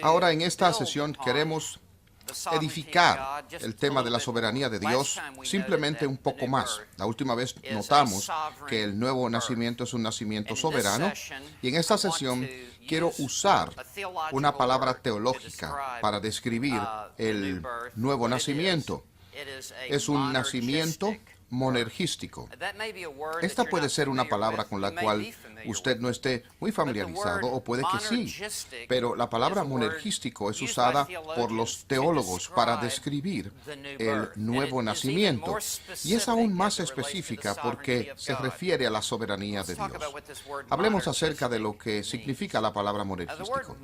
Ahora en esta sesión queremos edificar el tema de la soberanía de Dios simplemente un poco más. La última vez notamos que el nuevo nacimiento es un nacimiento soberano y en esta sesión quiero usar una palabra teológica para describir el nuevo nacimiento. Es un nacimiento monergístico. Esta puede ser una palabra con la cual usted no esté muy familiarizado o puede que sí, pero la palabra monergístico es usada por los teólogos para describir el nuevo nacimiento y es aún más específica porque se refiere a la soberanía de Dios. Hablemos acerca de lo que significa la palabra monergístico.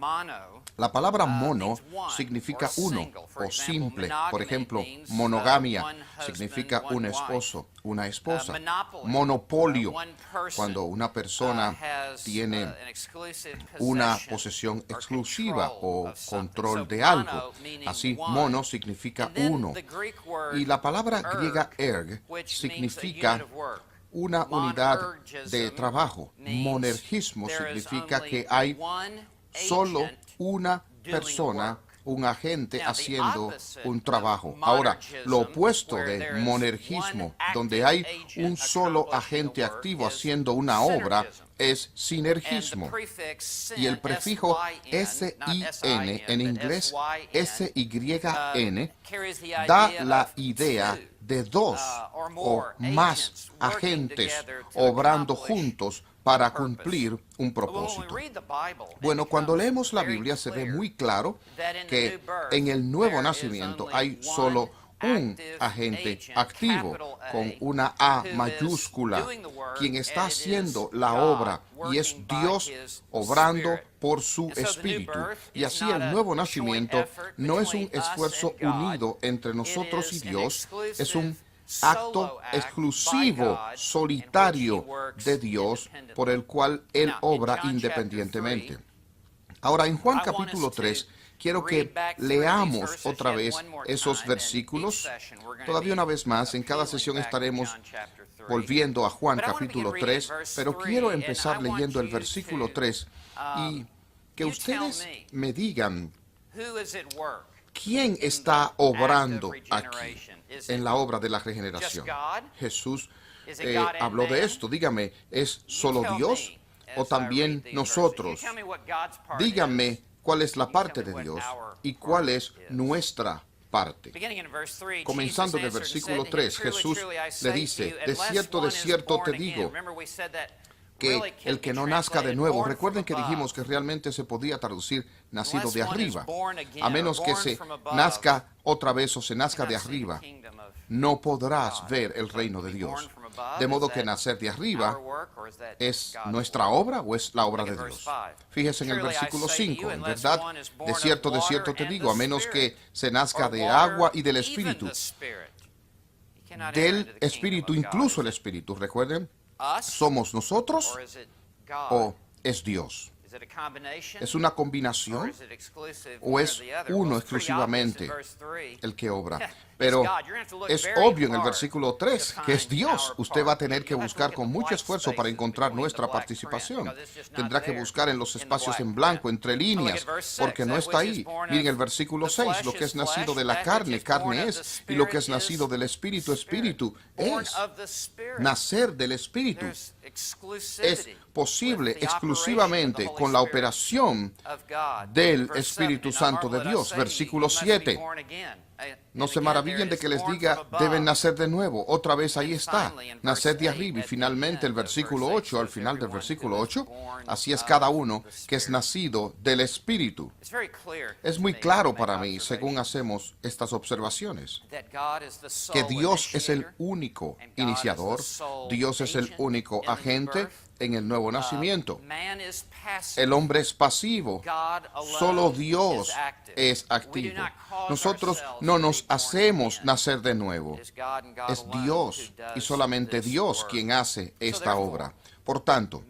La palabra mono significa uno o simple. Por ejemplo, monogamia significa un esposo, una esposa. Monopolio, cuando una persona tiene una posesión exclusiva o control de algo. Así, mono significa uno. Y la palabra griega erg significa una unidad de trabajo. Monergismo significa que hay solo una persona, un agente haciendo un trabajo. Ahora, lo opuesto de monergismo, donde hay un solo agente activo haciendo una obra, es sinergismo. Y el prefijo S-I-N, en inglés S-Y-N, da la idea de dos o más agentes obrando juntos para cumplir un propósito. Bueno, cuando leemos la Biblia se ve muy claro que en el nuevo nacimiento hay solo un agente activo con una A mayúscula, quien está haciendo la obra y es Dios obrando por su Espíritu. Y así el nuevo nacimiento no es un esfuerzo unido entre nosotros y Dios, es un acto exclusivo, solitario de Dios, por el cual Él obra independientemente. Ahora, en Juan capítulo 3, quiero que leamos otra vez esos versículos. Todavía una vez más, en cada sesión estaremos volviendo a Juan capítulo 3, pero quiero empezar leyendo el versículo 3 y que ustedes me digan quién está obrando aquí en la obra de la regeneración. Jesús habló de esto. Dígame, ¿es solo Dios o también nosotros? Díganme cuál es la parte de Dios y cuál es nuestra parte. Comenzando en el versículo 3, Jesús le dice, de cierto te digo, que el que no nazca de nuevo, recuerden que dijimos que realmente se podía traducir nacido de arriba, a menos que se nazca otra vez o se nazca de arriba, no podrás ver el reino de Dios. De modo que nacer de arriba es nuestra obra o es la obra de Dios. Fíjese en el versículo 5, en verdad, de cierto te digo, a menos que se nazca de agua y del Espíritu. Del Espíritu, incluso el Espíritu, recuerden, ¿somos nosotros o es Dios? ¿Es una combinación o es uno exclusivamente el que obra? Pero es obvio en el versículo 3 que es Dios. Usted va a tener que buscar con mucho esfuerzo para encontrar nuestra participación. Tendrá que buscar en los espacios en blanco, entre líneas, porque no está ahí. Miren el versículo 6, lo que es nacido de la carne, carne es, y lo que es nacido del Espíritu, Espíritu es. Nacer del Espíritu es posible exclusivamente con la operación del Espíritu Santo de Dios. Versículo 7. No se maravillen de que les diga, deben nacer de nuevo. Otra vez ahí está, nacer de arriba. Y finalmente el versículo 8, al final del versículo 8, así es cada uno que es nacido del Espíritu. Es muy claro para mí, según hacemos estas observaciones, que Dios es el único iniciador, Dios es el único agente en el nuevo nacimiento. El hombre es pasivo, solo Dios es activo. Nosotros no nos hacemos nacer de nuevo. Es Dios y solamente Dios quien hace esta obra. Por tanto,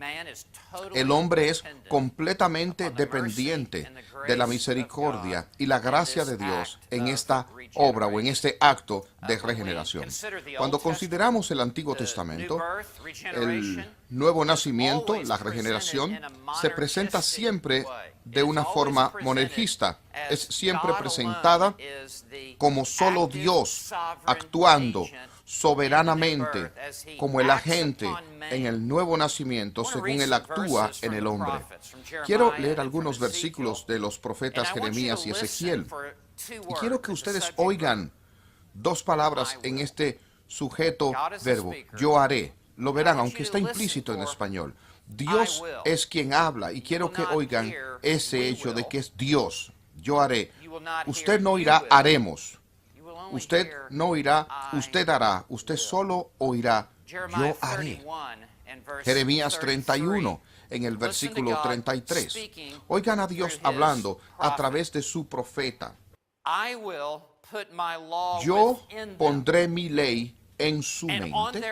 el hombre es completamente dependiente de la misericordia y la gracia de Dios en esta obra o en este acto de regeneración. Cuando consideramos el Antiguo Testamento, el nuevo nacimiento, la regeneración, se presenta siempre de una forma monergista. Es siempre presentada como solo Dios actuando soberanamente como el agente en el nuevo nacimiento según Él actúa en el hombre. Quiero leer algunos versículos de los profetas Jeremías y Ezequiel. Y quiero que ustedes oigan dos palabras en este sujeto verbo. Yo haré. Lo verán, aunque está implícito en español. Dios es quien habla y quiero que oigan ese hecho de que es Dios. Yo haré. Usted no oirá haremos. Usted no oirá, usted hará, usted solo oirá, yo haré. Jeremías 31, en el versículo 33. Oigan a Dios hablando a través de su profeta. Yo pondré mi ley en su mente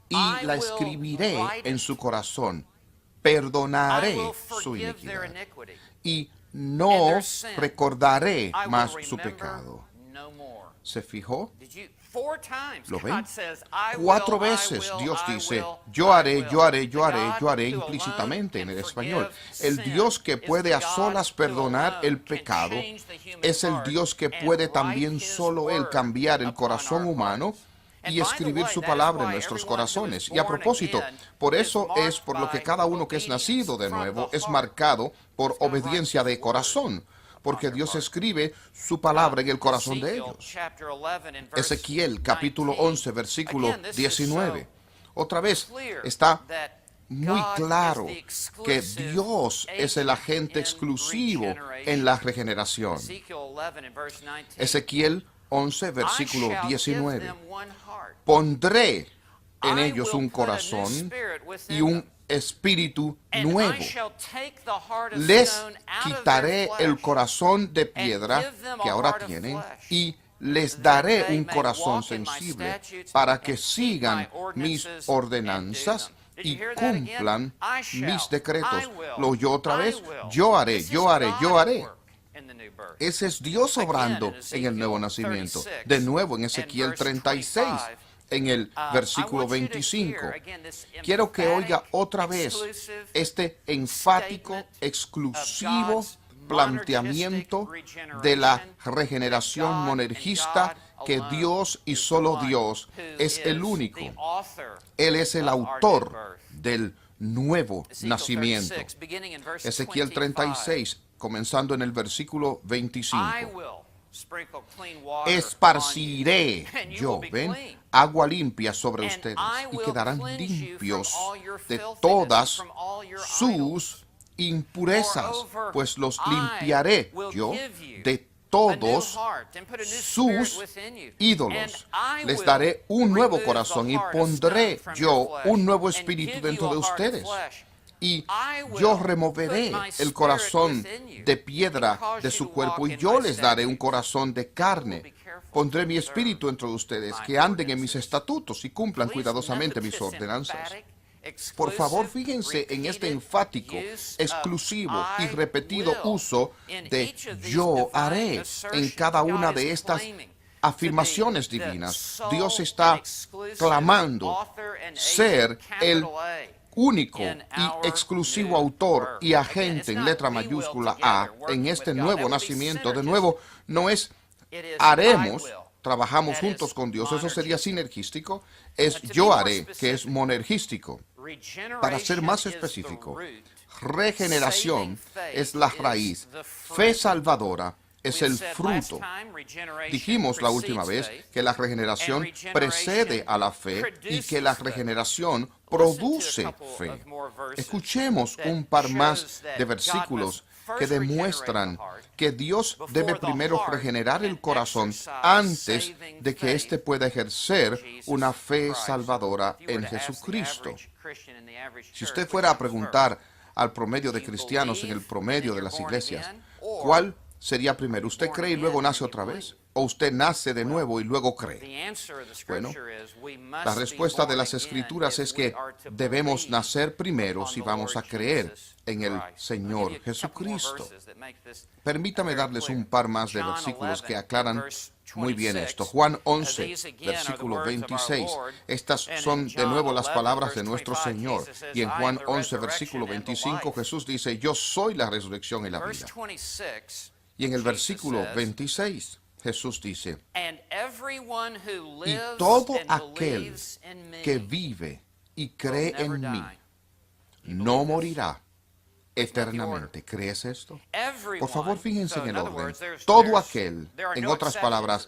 y la escribiré en su corazón. Perdonaré su iniquidad y no recordaré más su pecado. ¿Se fijó? ¿Lo ven? 4 veces Dios dice, yo haré, yo haré, yo haré, yo haré implícitamente en el español. El Dios que puede a solas perdonar el pecado es el Dios que puede también solo Él cambiar el corazón humano y escribir su palabra en nuestros corazones. Y a propósito, por eso es por lo que cada uno que es nacido de nuevo es marcado por obediencia de corazón, porque Dios escribe su palabra en el corazón de ellos. Ezequiel capítulo 11, versículo 19. Otra vez está muy claro que Dios es el agente exclusivo en la regeneración. Ezequiel 11, versículo 19. Pondré en ellos un corazón y un espíritu nuevo. Les quitaré el corazón de piedra que ahora tienen y les daré un corazón sensible para que sigan mis ordenanzas y cumplan mis decretos. ¿Lo oyó otra vez? Yo haré, yo haré, yo haré. Ese es Dios obrando en el nuevo nacimiento. De nuevo en Ezequiel 36. En el versículo 25. Quiero que oiga otra vez este enfático, exclusivo planteamiento de la regeneración monergista que Dios y solo Dios es el único. Él es el autor del nuevo nacimiento. Ezequiel 36, comenzando en el versículo 25. Esparciré yo, ¿ven?, agua limpia sobre ustedes y quedarán limpios de todas sus impurezas, pues los limpiaré yo de todos sus ídolos. Les daré un nuevo corazón y pondré yo un nuevo espíritu dentro de ustedes. Y yo removeré el corazón de piedra de su cuerpo y yo les daré un corazón de carne. Pondré mi espíritu entre ustedes, que anden en mis estatutos y cumplan cuidadosamente mis ordenanzas. Por favor, fíjense en este enfático, exclusivo y repetido uso de yo haré en cada una de estas afirmaciones divinas. Dios está clamando ser el único y exclusivo autor y agente en letra mayúscula A en este nuevo nacimiento. De nuevo, no es haremos, trabajamos juntos con Dios, eso sería sinergístico. Es yo haré, que es monergístico. Para ser más específico, regeneración es la raíz, fe salvadora es el fruto. Dijimos la última vez que la regeneración precede a la fe y que la regeneración produce fe. Escuchemos un par más de versículos que demuestran que Dios debe primero regenerar el corazón antes de que éste pueda ejercer una fe salvadora en Jesucristo. Si usted fuera a preguntar al promedio de cristianos en el promedio de las iglesias, ¿cuál sería primero? ¿Usted cree y luego nace otra vez? ¿O usted nace de nuevo y luego cree? Bueno, la respuesta de las Escrituras es que debemos nacer primero si vamos a creer en el Señor Jesucristo. Permítame darles un par más de versículos que aclaran muy bien esto. Juan 11, versículo 26. Estas son de nuevo las palabras de nuestro Señor. Y en Juan 11, versículo 25, Jesús dice, yo soy la resurrección y la vida. Y en el versículo 26, Jesús dice, y todo aquel que vive y cree en mí no morirá eternamente. ¿Crees esto? Por favor, fíjense en el orden. Todo aquel, en otras palabras,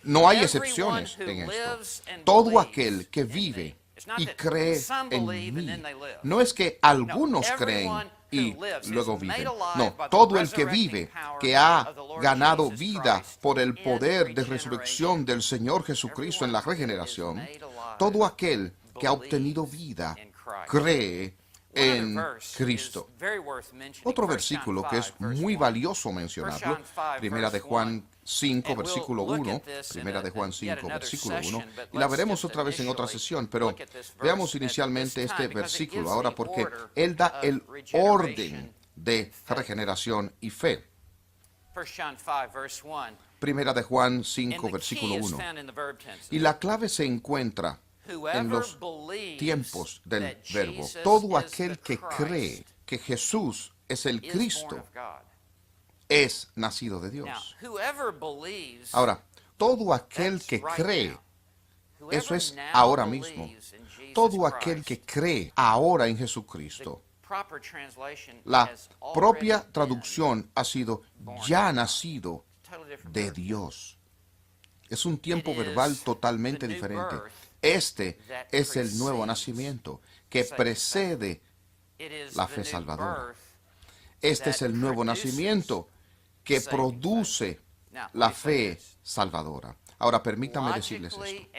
no hay excepciones en esto. Todo aquel que vive y cree en mí. No es que algunos creen y luego viven. No, todo el que vive, que ha ganado vida por el poder de resurrección del Señor Jesucristo en la regeneración, todo aquel que ha obtenido vida, cree en Cristo. Otro versículo que es muy valioso mencionarlo, Primera de Juan 5, versículo 1, Primera de Juan 5, versículo 1, y la veremos otra vez en otra sesión, pero veamos inicialmente este versículo ahora porque él da el orden de regeneración y fe. Primera de Juan 5, versículo 1. Y la clave se encuentra en los tiempos del verbo. Todo aquel que cree que Jesús es el Cristo es nacido de Dios. Ahora, todo aquel que cree, eso es ahora mismo. Todo aquel que cree ahora en Jesucristo. La propia traducción ha sido ya nacido de Dios. Es un tiempo verbal totalmente diferente. Este es el nuevo nacimiento que precede la fe salvadora. Este es el nuevo nacimiento que produce la fe salvadora. Ahora, permítame decirles esto.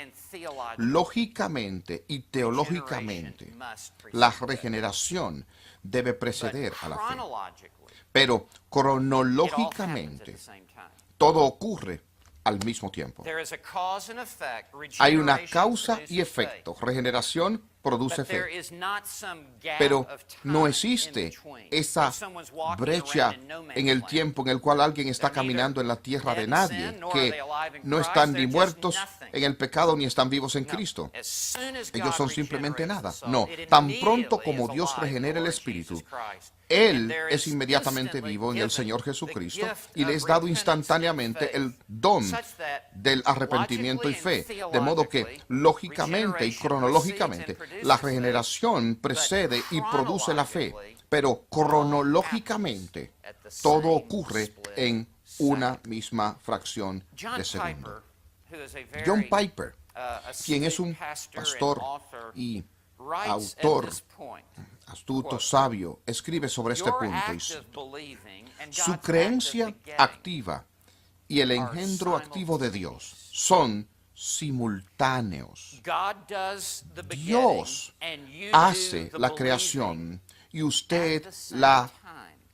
Lógicamente y teológicamente, la regeneración debe preceder a la fe. Pero cronológicamente, todo ocurre al mismo tiempo. Hay una causa y efecto. Regeneración produce fe. Pero no existe esa brecha en el tiempo en el cual alguien está caminando en la tierra de nadie, que no están ni muertos en el pecado ni están vivos en Cristo. Ellos son simplemente nada. No, tan pronto como Dios regenera el espíritu, Él es inmediatamente vivo en el Señor Jesucristo y le es dado instantáneamente el don del arrepentimiento y fe. De modo que lógicamente y cronológicamente la regeneración precede y produce la fe, pero cronológicamente todo ocurre en una misma fracción de segundo. John Piper, quien es un pastor y autor astuto, sabio, escribe sobre este punto y cito, su creencia activa y el engendro activo de Dios son simultáneos. Dios hace la creación y usted la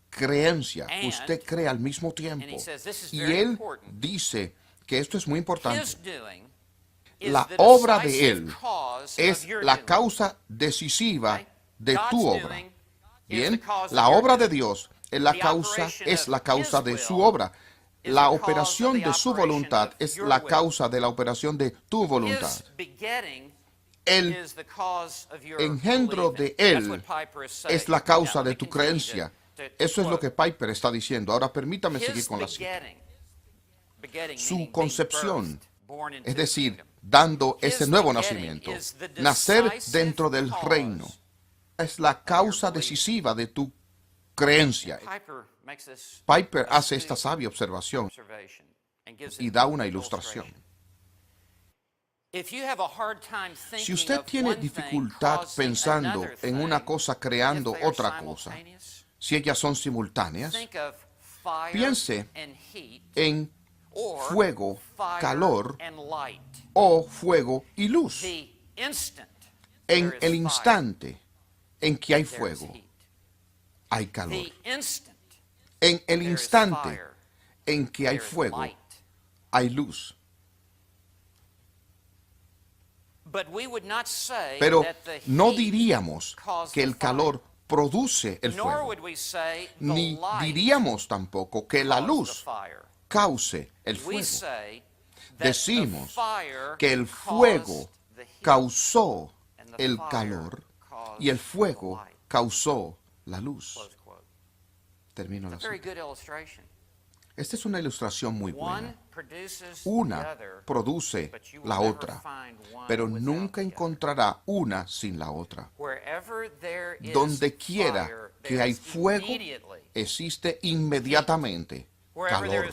creencia, usted cree al mismo tiempo. Y él dice que esto es muy importante. La obra de Él es la causa decisiva de tu obra. Bien, la obra de Dios es la causa de su obra. La operación de su voluntad es la causa de la operación de tu voluntad. El engendro de Él es la causa de tu creencia. Eso es lo que Piper está diciendo. Ahora permítame seguir con la cita. Su concepción, es decir, dando ese nuevo nacimiento, nacer dentro del reino, es la causa decisiva de tu creencia. Piper hace esta sabia observación y da una ilustración. Si usted tiene dificultad pensando en una cosa creando otra cosa, si ellas son simultáneas, piense en fuego, calor, o fuego y luz. En el instante en que hay fuego, hay calor. En el instante en que hay fuego, hay luz. Pero no diríamos que el calor produce el fuego, ni diríamos tampoco que la luz cause el fuego. Decimos que el fuego causó el calor y el fuego causó la luz. Termino la cita. Esta es una ilustración muy buena. Una produce la otra, pero nunca encontrará una sin la otra. Donde quiera que hay fuego, existe inmediatamente calor.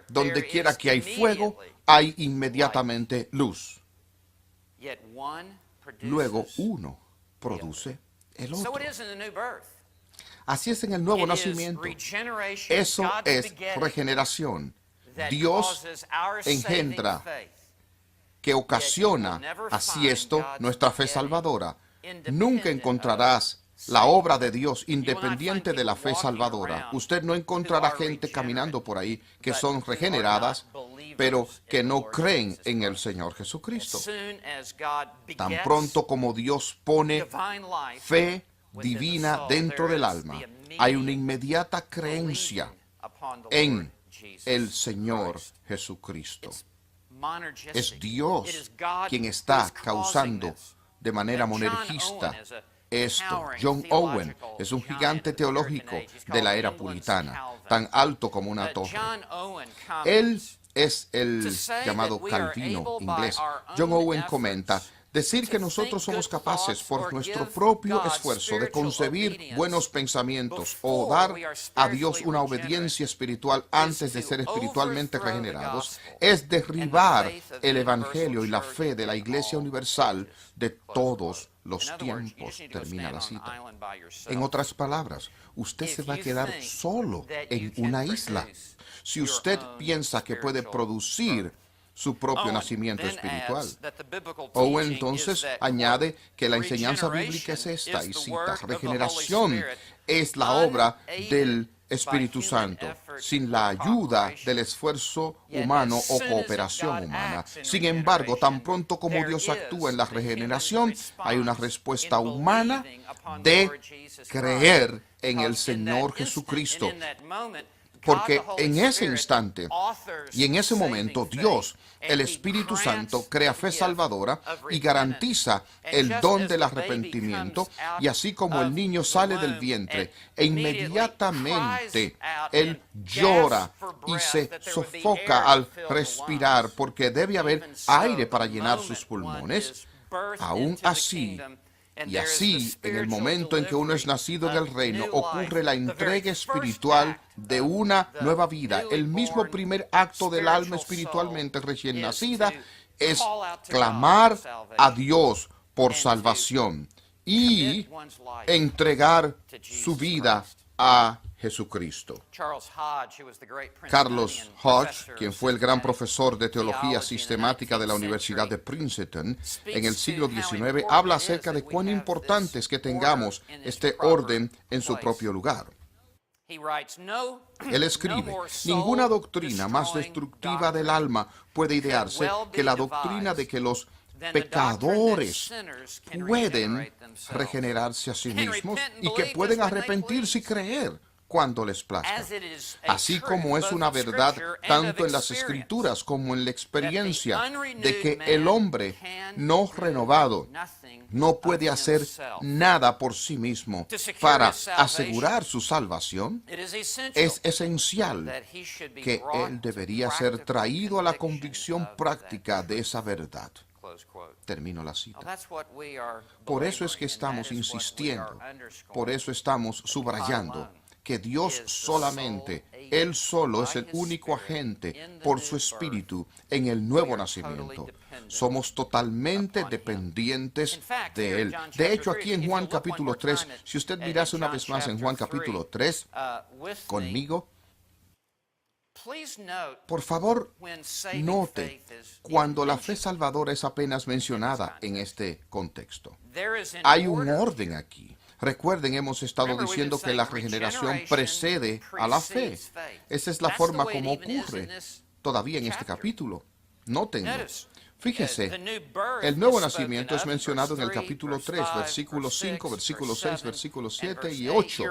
Donde quiera que hay fuego, hay inmediatamente luz. Luego uno produce el otro. Así es en el nuevo nacimiento. Eso es regeneración. Dios engendra, que ocasiona, así esto, nuestra fe salvadora. Nunca encontrarás la obra de Dios independiente de la fe salvadora. Usted no encontrará gente caminando por ahí que son regeneradas, pero que no creen en el Señor Jesucristo. Tan pronto como Dios pone fe divina dentro del alma, hay una inmediata creencia en el Señor Jesucristo. Es Dios quien está causando de manera monergista esto. John Owen es un gigante teológico de la era puritana, tan alto como una torre. Él es el llamado Calvino inglés. John Owen comenta: decir que nosotros somos capaces por nuestro propio esfuerzo de concebir buenos pensamientos o dar a Dios una obediencia espiritual antes de ser espiritualmente regenerados es derribar el Evangelio y la fe de la Iglesia Universal de todos los tiempos. Termina la cita. En otras palabras, usted se va a quedar solo en una isla. Si usted piensa que puede producir su propio nacimiento espiritual. O entonces añade que la enseñanza bíblica es esta, y cita: regeneración es la obra del Espíritu Santo, sin la ayuda del esfuerzo humano o cooperación humana. Sin embargo, tan pronto como Dios actúa en la regeneración, hay una respuesta humana de creer en el Señor Jesucristo. Porque en ese instante y en ese momento Dios, el Espíritu Santo, crea fe salvadora y garantiza el don del arrepentimiento, y así como el niño sale del vientre e inmediatamente él llora y se sofoca al respirar porque debe haber aire para llenar sus pulmones, aún así, y así, en el momento en que uno es nacido en el reino, ocurre la entrega espiritual de una nueva vida. El mismo primer acto del alma espiritualmente recién nacida es clamar a Dios por salvación y entregar su vida a Jesucristo. Carlos Hodge, quien fue el gran profesor de teología sistemática de la Universidad de Princeton en el siglo XIX, habla acerca de cuán importante es que tengamos este orden en su propio lugar. Él escribe: ninguna doctrina más destructiva del alma puede idearse que la doctrina de que los pecadores pueden regenerarse a sí mismos y que pueden arrepentirse y creer cuando les plazca. Así como es una verdad tanto en las Escrituras como en la experiencia de que el hombre no renovado no puede hacer nada por sí mismo para asegurar su salvación, es esencial que él debería ser traído a la convicción práctica de esa verdad. Termino la cita. Por eso es que estamos insistiendo, por eso estamos subrayando que Dios solamente, Él solo es el único agente por su Espíritu en el nuevo nacimiento. Somos totalmente dependientes de Él. De hecho, aquí en Juan capítulo 3, si usted mirase una vez más en Juan capítulo 3, conmigo, por favor, note cuando la fe salvadora es apenas mencionada en este contexto. Hay un orden aquí. Recuerden, hemos estado diciendo que la regeneración precede a la fe. Esa es la forma como ocurre todavía en este capítulo. Nótenlo. Fíjese, el nuevo nacimiento es mencionado en el capítulo 3, versículos 5, versículos 6, versículos 7 y 8.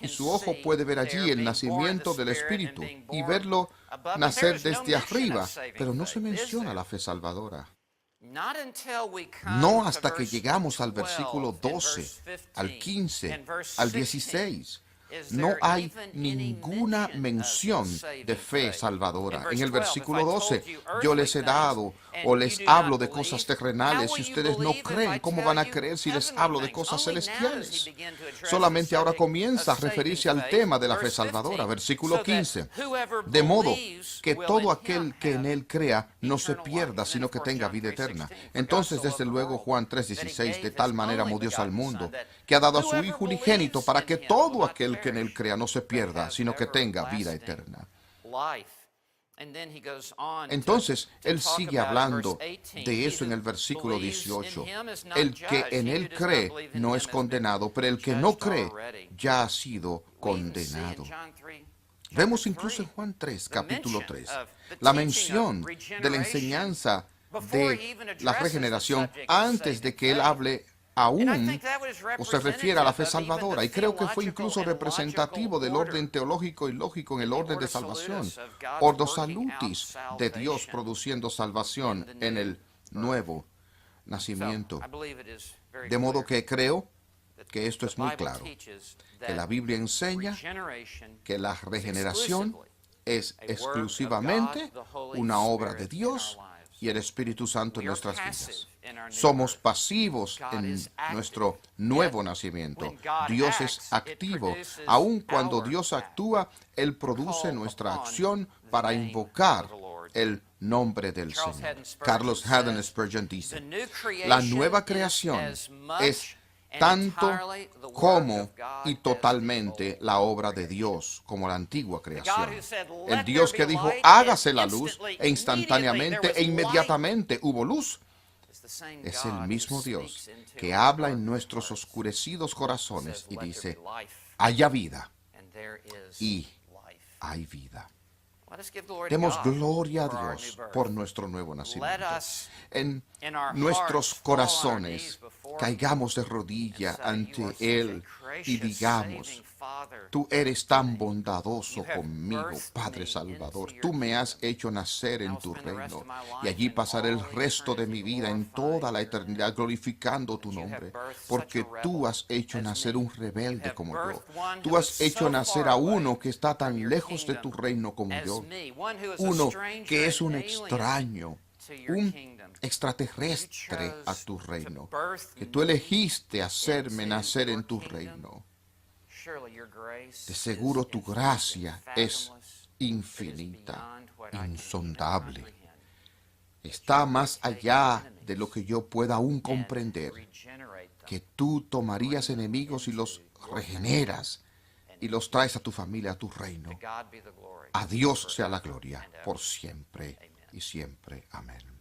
Y su ojo puede ver allí el nacimiento del Espíritu y verlo nacer desde arriba, pero no se menciona la fe salvadora. No hasta que llegamos al versículo 12, al 15, al 16. No hay ninguna mención de fe salvadora. En el versículo 12, yo les he dado o les hablo de cosas terrenales y ustedes no creen. ¿Cómo van a creer si les hablo de cosas celestiales? Solamente ahora comienza a referirse al tema de la fe salvadora. Versículo 15. De modo que todo aquel que en él crea no se pierda, sino que tenga vida eterna. Entonces, desde luego, Juan 3:16, de tal manera amó Dios al mundo, que ha dado a su Hijo unigénito para que todo aquel que en él crea no se pierda, sino que tenga vida eterna. Entonces, él sigue hablando de eso en el versículo 18. El que en él cree no es condenado, pero el que no cree ya ha sido condenado. Vemos incluso en Juan 3, capítulo 3, la mención de la enseñanza de la regeneración antes de que él hable aún o se refiere a la fe salvadora, y creo que fue incluso representativo del orden teológico y lógico en el orden de salvación, ordo salutis de Dios produciendo salvación en el nuevo nacimiento. De modo que creo que esto es muy claro, que la Biblia enseña que la regeneración es exclusivamente una obra de Dios y el Espíritu Santo en nuestras vidas. Somos pasivos en nuestro nuevo nacimiento. Dios es activo. Aun cuando Dios actúa, Él produce nuestra acción para invocar el nombre del Señor. Carlos Haddon Spurgeon dice, la nueva creación es tanto como y totalmente la obra de Dios como la antigua creación. El Dios que dijo, hágase la luz, e instantáneamente e inmediatamente hubo luz, es el mismo Dios que habla en nuestros oscurecidos corazones y dice, haya vida, y hay vida. Demos gloria a Dios por nuestro nuevo nacimiento. En nuestros corazones caigamos de rodilla ante Él y digamos, tú eres tan bondadoso conmigo, Padre Salvador. Tú me has hecho nacer en tu reino y allí pasaré el resto de mi vida en toda la eternidad glorificando tu nombre, porque tú has hecho nacer un rebelde como yo. Tú has hecho nacer a uno que está tan lejos de tu reino como yo. Uno que es un extraño, un extraterrestre a tu reino, que tú elegiste hacerme nacer en tu reino. De seguro tu gracia es infinita, insondable. Está más allá de lo que yo pueda aún comprender, que tú tomarías enemigos y los regeneras y los traes a tu familia, a tu reino. A Dios sea la gloria por siempre y siempre. Amén.